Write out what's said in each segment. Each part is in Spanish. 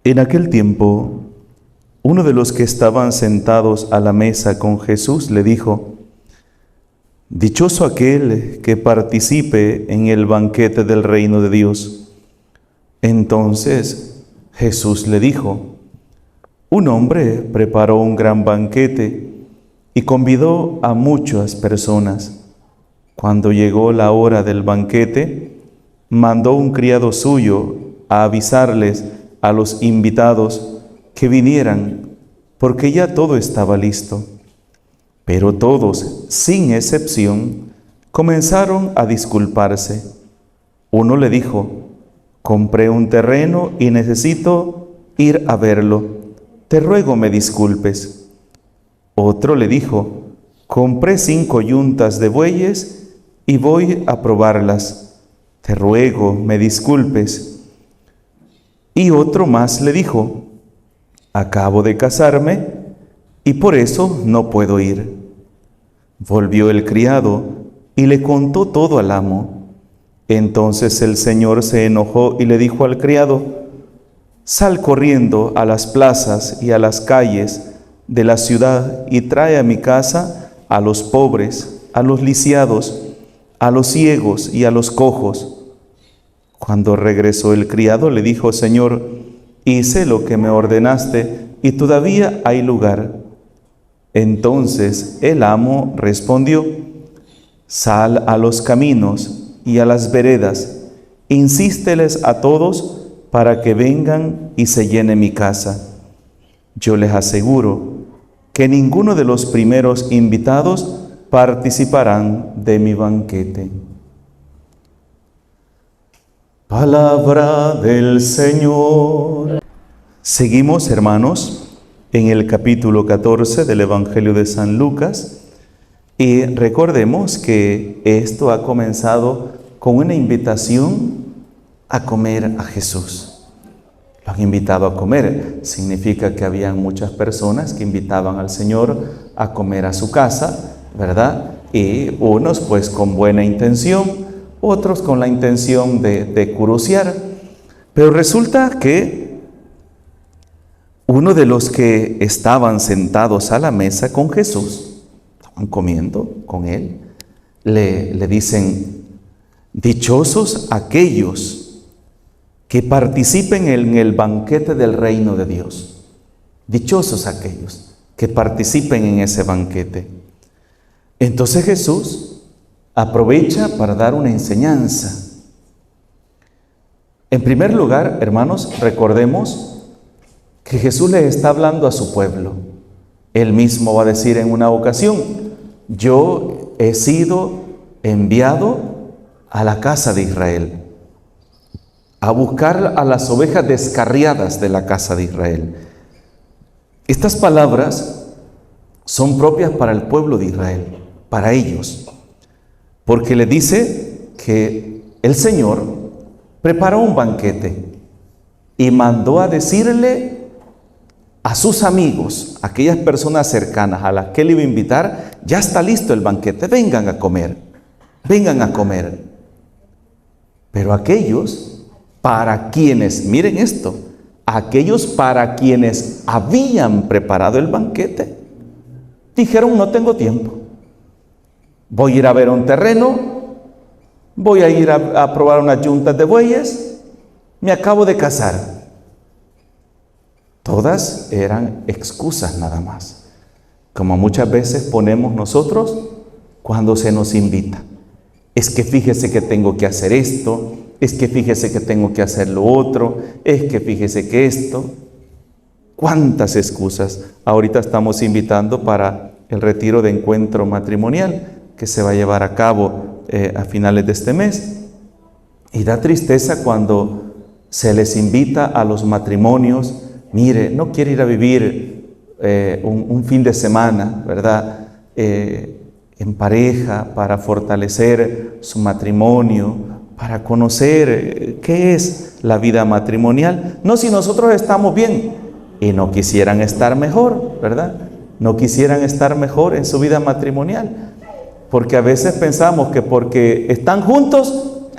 En aquel tiempo, uno de los que estaban sentados a la mesa con Jesús le dijo: Dichoso aquel que participe en el banquete del reino de Dios. Entonces Jesús le dijo: Un hombre preparó un gran banquete y convidó a muchas personas. Cuando llegó la hora del banquete, mandó un criado suyo a avisarles a los invitados que vinieran, porque ya todo estaba listo. Pero todos, sin excepción, comenzaron a disculparse. Uno le dijo: Compré un terreno y necesito ir a verlo. Te ruego me disculpes. Otro le dijo: Compré 5 yuntas de bueyes y voy a probarlas. Te ruego me disculpes. Y otro más le dijo: Acabo de casarme y por eso no puedo ir. Volvió el criado y le contó todo al amo. Entonces el señor se enojó y le dijo al criado: Sal corriendo a las plazas y a las calles de la ciudad y trae a mi casa a los pobres, a los lisiados, a los ciegos y a los cojos. Cuando regresó el criado le dijo: Señor, hice lo que me ordenaste y todavía hay lugar. Entonces el amo respondió: Sal a los caminos y a las veredas, insísteles a todos para que vengan y se llene mi casa. Yo les aseguro que ninguno de los primeros invitados participarán de mi banquete. Palabra del Señor. Seguimos, hermanos, en el capítulo 14 del Evangelio de San Lucas, y recordemos que esto ha comenzado con una invitación a comer a Jesús. Lo han invitado a comer, significa que habían muchas personas que invitaban al Señor a comer a su casa, ¿verdad? Y unos pues con buena intención, otros con la intención de curiosear. Pero resulta que uno de los que estaban sentados a la mesa con Jesús, estaban comiendo con él, le dicen: Dichosos aquellos que participen en el banquete del reino de Dios. Dichosos aquellos que participen en ese banquete. Entonces Jesús aprovecha para dar una enseñanza. En primer lugar, hermanos, recordemos que Jesús le está hablando a su pueblo. Él mismo va a decir en una ocasión: Yo he sido enviado a la casa de Israel, a buscar a las ovejas descarriadas de la casa de Israel. Estas palabras son propias para el pueblo de Israel, para ellos, porque le dice que el Señor preparó un banquete y mandó a decirle a sus amigos, aquellas personas cercanas a las que él iba a invitar: ya está listo el banquete, vengan a comer, vengan a comer. Pero aquellos para quienes, miren esto, aquellos para quienes habían preparado el banquete, dijeron: no tengo tiempo. Voy a ir a ver un terreno, voy a ir a probar unas yuntas de bueyes, me acabo de casar. Todas eran excusas nada más, como muchas veces ponemos nosotros cuando se nos invita. Es que fíjese que tengo que hacer esto, es que fíjese que tengo que hacer lo otro, es que fíjese que esto. ¿Cuántas excusas? Ahorita estamos invitando para el retiro de encuentro matrimonial que se va a llevar a cabo a finales de este mes. Y da tristeza cuando se les invita a los matrimonios: mire, no quiere ir a vivir un fin de semana, ¿verdad? En pareja, para fortalecer su matrimonio, para conocer qué es la vida matrimonial. No, si nosotros estamos bien, y no quisieran estar mejor, ¿verdad? No quisieran estar mejor en su vida matrimonial. Porque a veces pensamos que porque están juntos,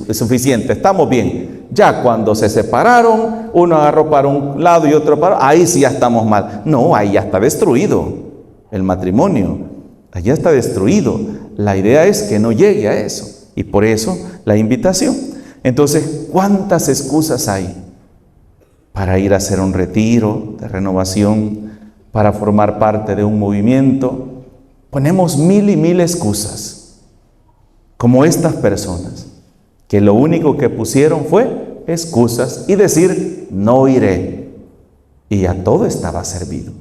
es suficiente, estamos bien. Ya cuando se separaron, uno agarró para un lado y otro para otro, ahí sí ya estamos mal. No, ahí ya está destruido el matrimonio, allá está destruido. La idea es que no llegue a eso, y por eso la invitación. Entonces, ¿cuántas excusas hay para ir a hacer un retiro de renovación, para formar parte de un movimiento? Ponemos mil y mil excusas, como estas personas, que lo único que pusieron fue excusas y decir, no iré. Y ya todo estaba servido.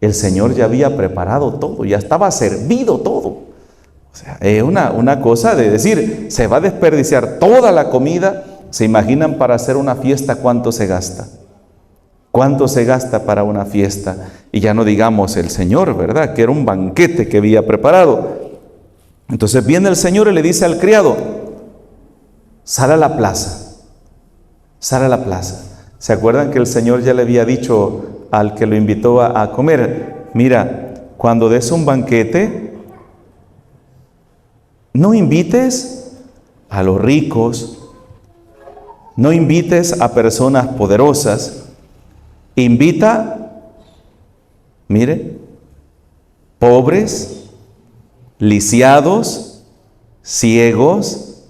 El Señor ya había preparado todo, ya estaba servido todo. O sea, es una cosa de decir, se va a desperdiciar toda la comida. ¿Se imaginan para hacer una fiesta cuánto se gasta? ¿Cuánto se gasta para una fiesta? Y ya no digamos el Señor, ¿verdad? Que era un banquete que había preparado. Entonces viene el Señor y le dice al criado, sal a la plaza, sal a la plaza. ¿Se acuerdan que el Señor ya le había dicho al que lo invitó a comer? Mira, cuando des un banquete, no invites a los ricos, no invites a personas poderosas, invita, mire, pobres, lisiados, ciegos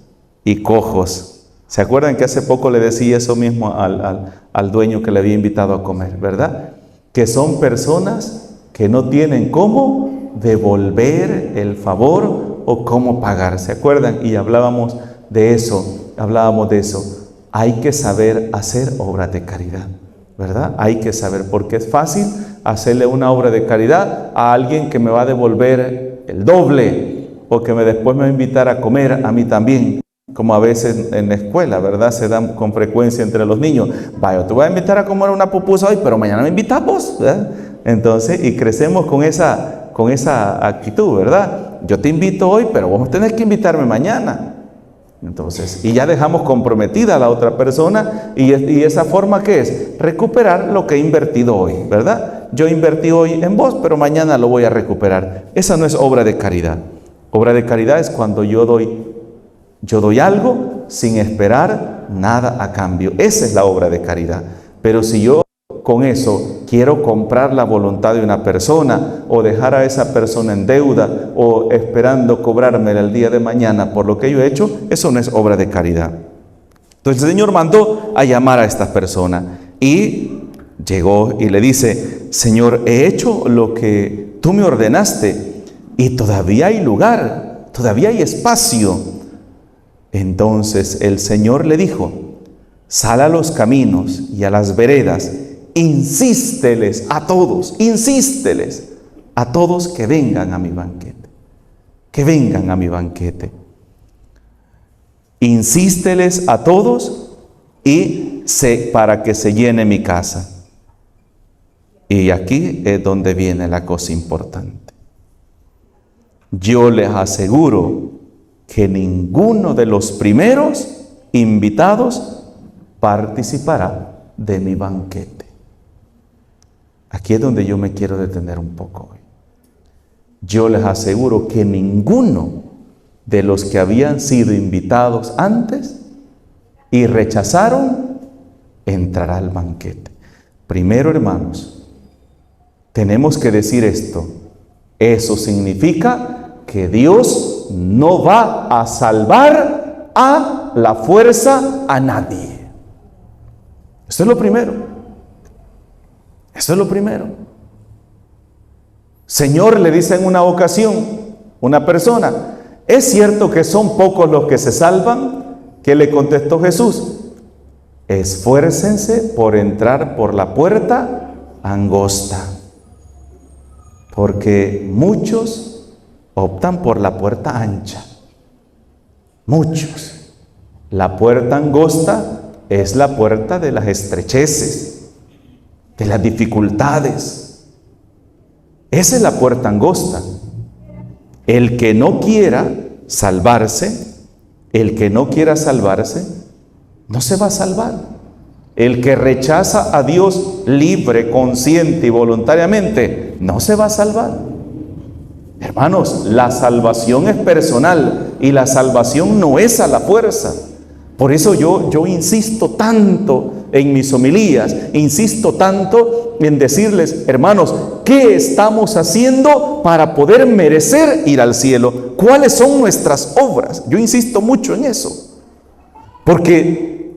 y cojos. ¿Se acuerdan que hace poco le decía eso mismo al dueño que le había invitado a comer, verdad? Que son personas que no tienen cómo devolver el favor o cómo pagar. ¿Se acuerdan? Y hablábamos de eso, Hay que saber hacer obras de caridad, ¿verdad? Hay que saber, porque es fácil hacerle una obra de caridad a alguien que me va a devolver el doble o que después me va a invitar a comer a mí también, como a veces en la escuela, ¿verdad? Se dan con frecuencia entre los niños. Vaya, te voy a invitar a comer una pupusa hoy, pero mañana me invitas vos, ¿verdad? Entonces, y crecemos con esa actitud, ¿verdad? Yo te invito hoy, pero vos tenés que invitarme mañana. Entonces, y ya dejamos comprometida a la otra persona, y esa forma, ¿qué es? Recuperar lo que he invertido hoy, ¿verdad? Yo invertí hoy en vos, pero mañana lo voy a recuperar. Esa no es obra de caridad. Obra de caridad es cuando yo doy algo sin esperar nada a cambio. Esa es la obra de caridad. Pero si yo con eso quiero comprar la voluntad de una persona o dejar a esa persona en deuda o esperando cobrármela el día de mañana por lo que yo he hecho, eso no es obra de caridad. Entonces el Señor mandó a llamar a estas personas y llegó y le dice, Señor, he hecho lo que tú me ordenaste y todavía hay lugar, todavía hay espacio. Entonces el Señor le dijo, sal a los caminos y a las veredas, insísteles a todos que vengan a mi banquete, que vengan a mi banquete. Insísteles a todos para que se llene mi casa. Y aquí es donde viene la cosa importante. Yo les aseguro que ninguno de los primeros invitados participará de mi banquete. Aquí es donde yo me quiero detener un poco hoy. Yo les aseguro que ninguno de los que habían sido invitados antes y rechazaron, entrará al banquete. Primero, hermanos, tenemos que decir esto. Eso significa que Dios no va a salvar a la fuerza a nadie. Eso es lo primero. Eso es lo primero. Señor, le dice en una ocasión una persona, ¿es cierto que son pocos los que se salvan? ¿Qué le contestó Jesús? Esfuércense por entrar por la puerta angosta, porque muchos optan por la puerta ancha. Muchos. La puerta angosta es la puerta de las estrecheces, de las dificultades. Esa es la puerta angosta. El que no quiera salvarse, no se va a salvar. El que rechaza a Dios libre, consciente y voluntariamente, no se va a salvar. Hermanos, la salvación es personal y la salvación no es a la fuerza. Por eso yo insisto tanto en mis homilías, insisto tanto en decirles, hermanos, ¿qué estamos haciendo para poder merecer ir al cielo? ¿Cuáles son nuestras obras? Yo insisto mucho en eso, porque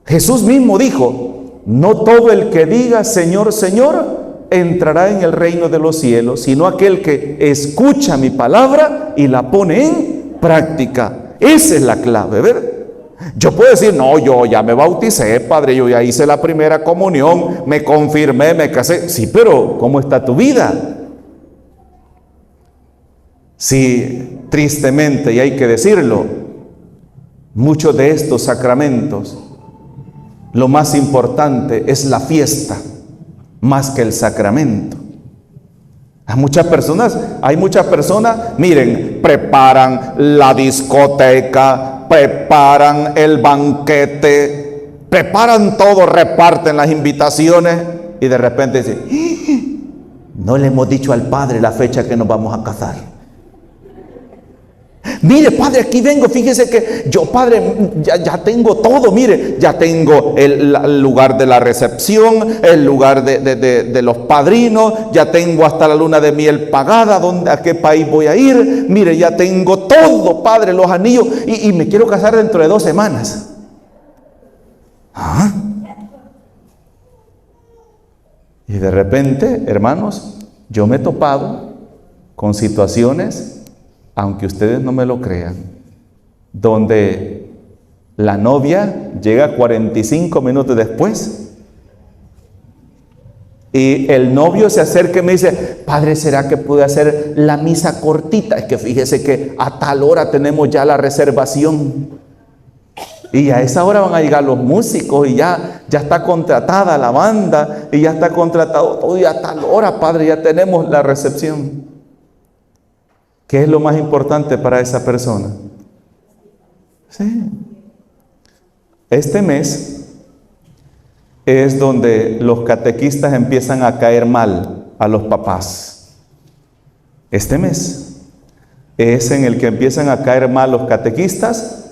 Jesús mismo dijo, no todo el que diga Señor, Señor, entrará en el reino de los cielos, sino aquel que escucha mi palabra y la pone en práctica. Esa es la clave, ¿verdad? Yo puedo decir, no, yo ya me bauticé, Padre, yo ya hice la primera comunión, me confirmé, me casé. Sí, pero ¿cómo está tu vida? Sí, tristemente, y hay que decirlo, muchos de estos sacramentos, lo más importante es la fiesta, más que el sacramento. Hay muchas personas, miren, preparan la discoteca, preparan el banquete, preparan todo, reparten las invitaciones y de repente dicen, no le hemos dicho al Padre la fecha que nos vamos a casar. Mire, Padre, aquí vengo, fíjese que yo, Padre, ya tengo todo, mire, ya tengo el lugar de la recepción, el lugar de los padrinos, ya tengo hasta la luna de miel pagada, a qué país voy a ir, mire, ya tengo todo, Padre, los anillos, y me quiero casar dentro de 2 semanas. ¿Ah? Y de repente, hermanos, yo me he topado con situaciones, aunque ustedes no me lo crean, donde la novia llega 45 minutos después y el novio se acerca y me dice, Padre, ¿será que pude hacer la misa cortita? Es que fíjese que a tal hora tenemos ya la reservación y a esa hora van a llegar los músicos y ya está contratada la banda y ya está contratado todo y a tal hora, Padre, ya tenemos la recepción. ¿Qué es lo más importante para esa persona? Sí. Este mes es donde los catequistas empiezan a caer mal a los papás. Este mes es en el que empiezan a caer mal los catequistas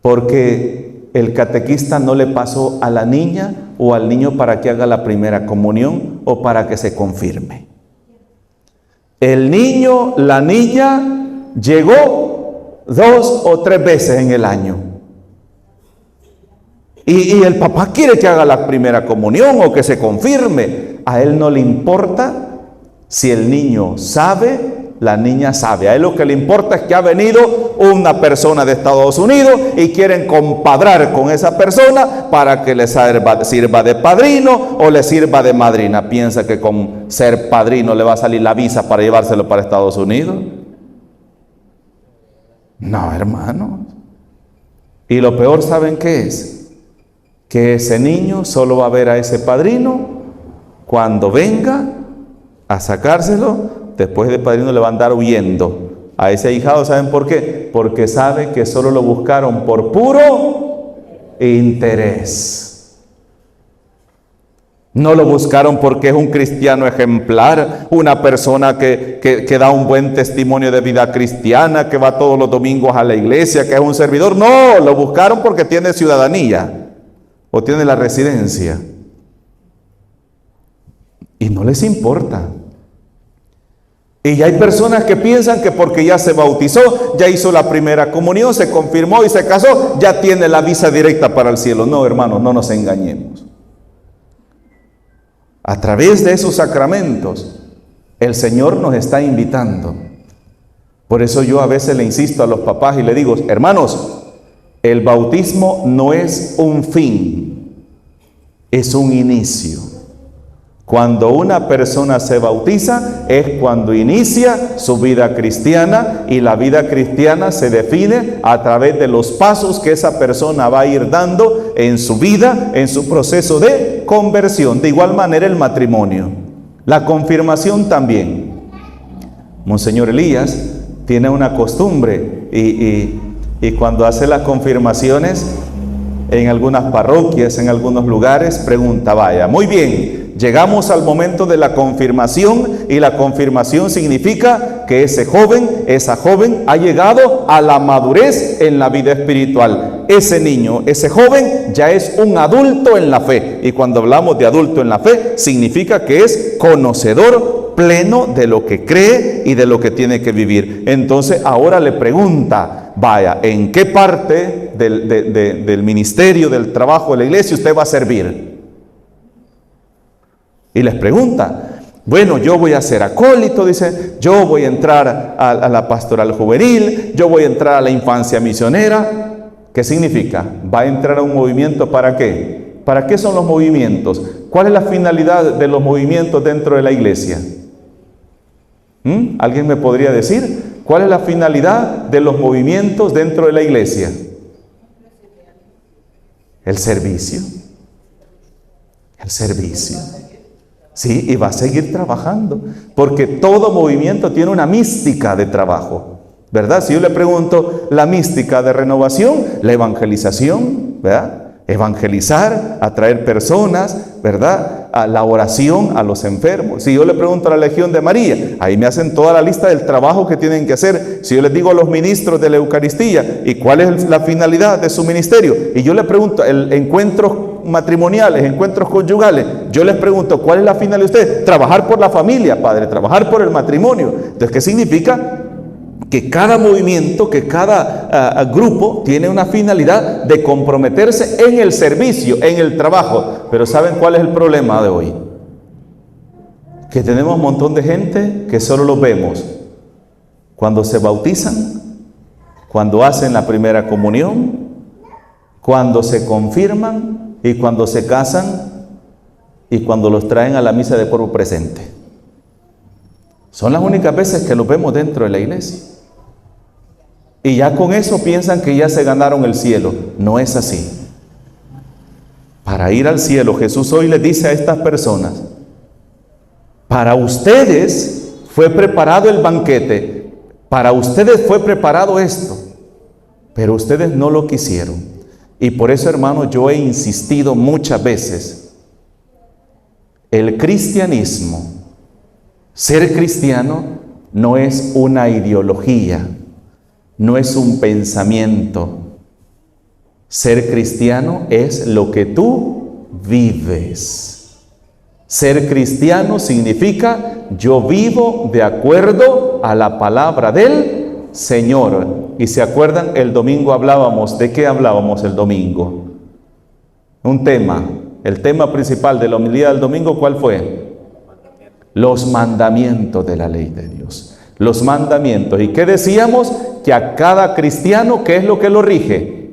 porque el catequista no le pasó a la niña o al niño para que haga la primera comunión o para que se confirme. El niño, la niña, llegó 2 o 3 veces en el año. Y el papá quiere que haga la primera comunión o que se confirme. A él no le importa si el niño sabe, la niña sabe. A él lo que le importa es que ha venido una persona de Estados Unidos y quieren compadrar con esa persona para que le sirva de padrino o le sirva de madrina. ¿Piensa que con ser padrino le va a salir la visa para llevárselo para Estados Unidos? No, hermano. Y lo peor, ¿saben qué es? Que ese niño solo va a ver a ese padrino cuando venga a sacárselo. Después de padrino le va a andar huyendo a ese ahijado. ¿Saben por qué? Porque sabe que solo lo buscaron por puro interés. No lo buscaron porque es un cristiano ejemplar, una persona que da un buen testimonio de vida cristiana, que va todos los domingos a la iglesia, que es un servidor. No, lo buscaron porque tiene ciudadanía o tiene la residencia. Y no les importa. Y hay personas que piensan que porque ya se bautizó, ya hizo la primera comunión, se confirmó y se casó, ya tiene la visa directa para el cielo. No, hermanos, no nos engañemos. A través de esos sacramentos, el Señor nos está invitando. Por eso yo a veces le insisto a los papás y le digo, hermanos, el bautismo no es un fin, es un inicio. Cuando una persona se bautiza es cuando inicia su vida cristiana, y la vida cristiana se define a través de los pasos que esa persona va a ir dando en su vida, en su proceso de conversión. De igual manera el matrimonio, la confirmación también. Monseñor Elías tiene una costumbre y cuando hace las confirmaciones en algunas parroquias, en algunos lugares, pregunta, vaya, muy bien, llegamos al momento de la confirmación y la confirmación significa que ese joven, esa joven ha llegado a la madurez en la vida espiritual. Ese niño, ese joven ya es un adulto en la fe. Y cuando hablamos de adulto en la fe, significa que es conocedor pleno de lo que cree y de lo que tiene que vivir. Entonces ahora le pregunta, vaya, ¿en qué parte del ministerio, del trabajo de la iglesia usted va a servir? Y les pregunta, bueno, yo voy a ser acólito, dice, yo voy a entrar a la pastoral juvenil, yo voy a entrar a la infancia misionera. ¿Qué significa? ¿Va a entrar a un movimiento para qué? ¿Para qué son los movimientos? ¿Cuál es la finalidad de los movimientos dentro de la iglesia? ¿Alguien me podría decir? ¿Cuál es la finalidad de los movimientos dentro de la iglesia? El servicio. El servicio. Sí, y va a seguir trabajando, porque todo movimiento tiene una mística de trabajo, ¿verdad? Si yo le pregunto la mística de renovación, la evangelización, ¿verdad? Evangelizar, atraer personas, ¿verdad? A la oración a los enfermos. Si yo le pregunto a la Legión de María, ahí me hacen toda la lista del trabajo que tienen que hacer. Si yo les digo a los ministros de la Eucaristía, ¿y cuál es la finalidad de su ministerio? Y yo le pregunto, encuentros matrimoniales, encuentros conyugales, yo les pregunto, ¿cuál es la finalidad de ustedes? Trabajar por la familia, padre, trabajar por el matrimonio. Entonces, ¿qué significa? Que cada movimiento, que cada grupo tiene una finalidad de comprometerse en el servicio, en el trabajo. Pero ¿saben cuál es el problema de hoy? Que tenemos un montón de gente que solo los vemos cuando se bautizan, cuando hacen la primera comunión, cuando se confirman y cuando se casan y cuando los traen a la misa de cuerpo presente. Son las únicas veces que los vemos dentro de la iglesia. Y ya con eso piensan que ya se ganaron el cielo. No es así. Para ir al cielo, Jesús hoy les dice a estas personas, para ustedes fue preparado el banquete, para ustedes fue preparado esto, pero ustedes no lo quisieron. Y por eso, hermano, yo he insistido muchas veces, el cristianismo, ser cristiano no es una ideología, no es un pensamiento. Ser cristiano es lo que tú vives. Ser cristiano significa yo vivo de acuerdo a la palabra del Señor. Y se acuerdan, el domingo hablábamos, ¿de qué hablábamos el domingo? Un tema, el tema principal de la homilía del domingo, ¿cuál fue? Los mandamientos de la ley de Dios. Los mandamientos. ¿Y qué decíamos? Que a cada cristiano, ¿qué es lo que lo rige?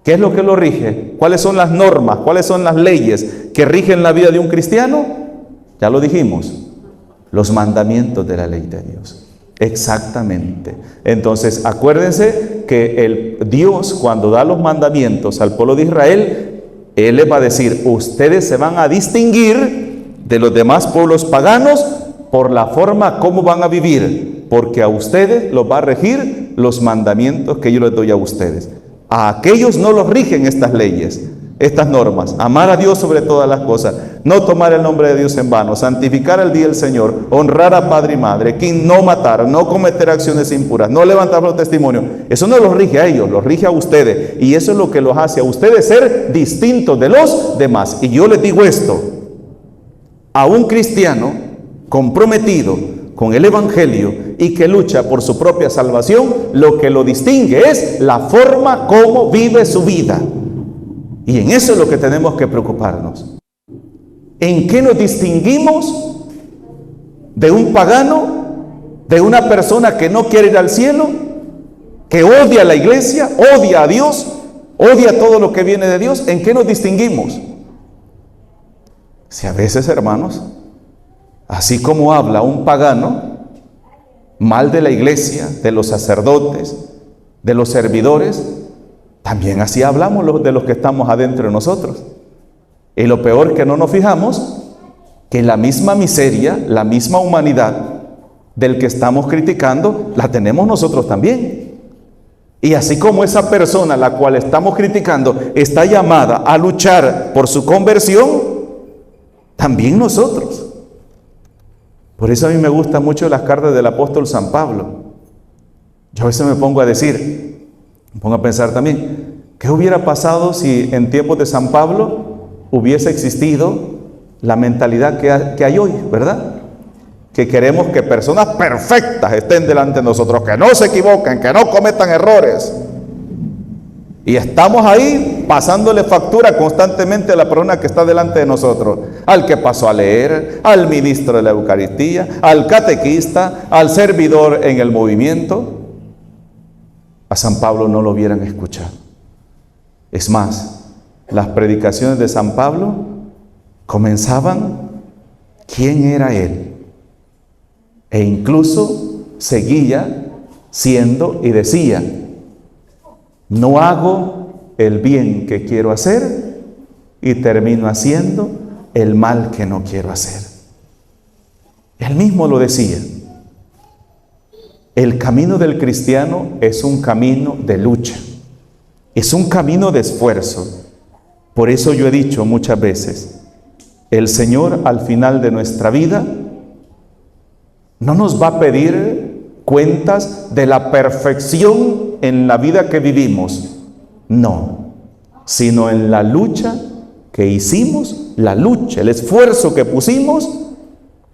¿Qué es lo que lo rige? ¿Cuáles son las normas? ¿Cuáles son las leyes que rigen la vida de un cristiano? Ya lo dijimos. Los mandamientos de la ley de Dios. Exactamente. Entonces, acuérdense que el Dios, cuando da los mandamientos al pueblo de Israel, Él les va a decir, ustedes se van a distinguir de los demás pueblos paganos por la forma como van a vivir, porque a ustedes los va a regir los mandamientos que yo les doy a ustedes. A aquellos no los rigen estas leyes, estas normas. Amar a Dios sobre todas las cosas, no tomar el nombre de Dios en vano, santificar el día del Señor, honrar a padre y madre, no matar, no cometer acciones impuras, no levantar los testimonios. Eso no los rige a ellos, los rige a ustedes. Y eso es lo que los hace a ustedes ser distintos de los demás. Y yo les digo esto, a un cristiano comprometido con el Evangelio y que lucha por su propia salvación, lo que lo distingue es la forma como vive su vida. Y en eso es lo que tenemos que preocuparnos. ¿En qué nos distinguimos de un pagano, de una persona que no quiere ir al cielo, que odia a la iglesia, odia a Dios, odia todo lo que viene de Dios? ¿En qué nos distinguimos? Si a veces, hermanos, así como habla un pagano mal de la iglesia, de los sacerdotes, de los servidores, también así hablamos de los que estamos adentro de nosotros. Y lo peor que no nos fijamos, que la misma miseria, la misma humanidad del que estamos criticando, la tenemos nosotros también. Y así como esa persona a la cual estamos criticando está llamada a luchar por su conversión, también nosotros. Por eso a mí me gustan mucho las cartas del apóstol San Pablo. Yo a veces me pongo a pensar también, ¿qué hubiera pasado si en tiempos de San Pablo hubiese existido la mentalidad que hay hoy, ¿verdad? Que queremos que personas perfectas estén delante de nosotros, que no se equivoquen, que no cometan errores. Y estamos ahí pasándole factura constantemente a la persona que está delante de nosotros, al que pasó a leer, al ministro de la Eucaristía, al catequista, al servidor en el movimiento. A San Pablo no lo hubieran escuchado. Es más, las predicaciones de San Pablo comenzaban quién era él, e incluso seguía siendo y decía: no hago el bien que quiero hacer y termino haciendo el mal que no quiero hacer. Él mismo lo decía. El camino del cristiano es un camino de lucha, es un camino de esfuerzo. Por eso yo he dicho muchas veces, el Señor al final de nuestra vida no nos va a pedir cuentas de la perfección en la vida que vivimos, no, sino en la lucha que hicimos, la lucha, el esfuerzo que pusimos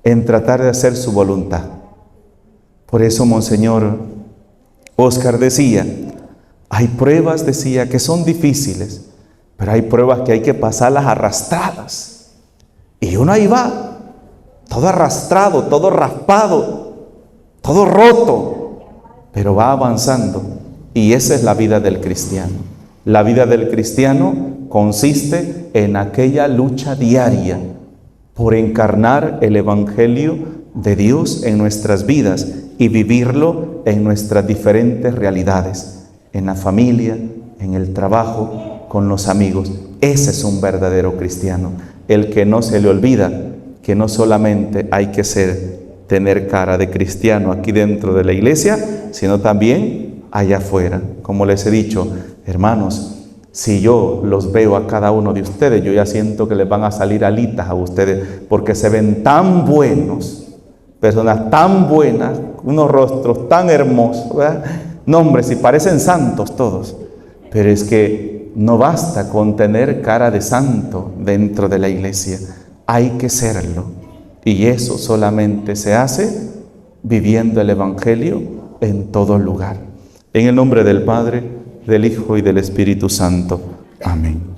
en tratar de hacer su voluntad. Por eso Monseñor Óscar decía, hay pruebas, decía, que son difíciles, pero hay pruebas que hay que pasarlas arrastradas. Y uno ahí va, todo arrastrado, todo raspado, todo roto, pero va avanzando. Y esa es la vida del cristiano. La vida del cristiano consiste en aquella lucha diaria por encarnar el Evangelio de Dios en nuestras vidas y vivirlo en nuestras diferentes realidades, en la familia, en el trabajo, con los amigos. Ese es un verdadero cristiano, el que no se le olvida que no solamente hay que tener cara de cristiano aquí dentro de la iglesia, sino también allá afuera. Como les he dicho, hermanos, si yo los veo a cada uno de ustedes, yo ya siento que les van a salir alitas a ustedes, porque se ven tan buenos, personas tan buenas, unos rostros tan hermosos, ¿verdad? No, hombre, si parecen santos todos, pero es que no basta con tener cara de santo dentro de la iglesia, hay que serlo, y eso solamente se hace viviendo el Evangelio en todo lugar. En el nombre del Padre, del Hijo y del Espíritu Santo. Amén.